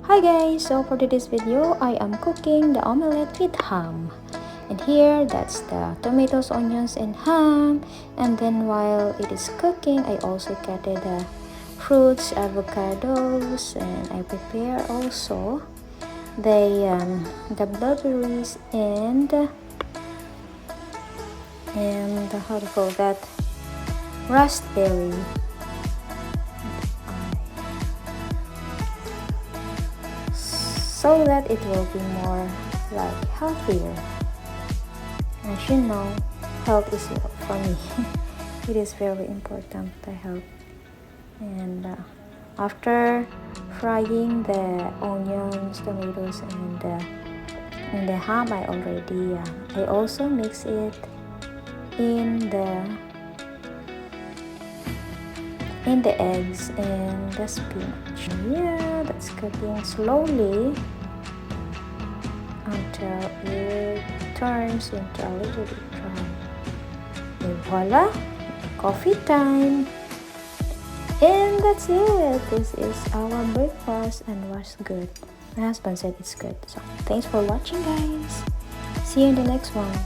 Hi guys, so for today's video I am cooking the omelette with ham, and here that's the tomatoes, onions and ham. And then while it is cooking, I also cut the fruits, avocados, and I prepare also the blueberries and how to call that, raspberry, so that it will be more like healthier. As you know, health is for me it is very important, the health. And after frying the onions, tomatoes and the ham, I also mix it in the eggs and the spinach. Yeah, that's cooking slowly until it turns into a little bit dry. And voila, coffee time. And that's it. This is our breakfast and was good. My husband said it's good. So thanks for watching guys. See you in the next one.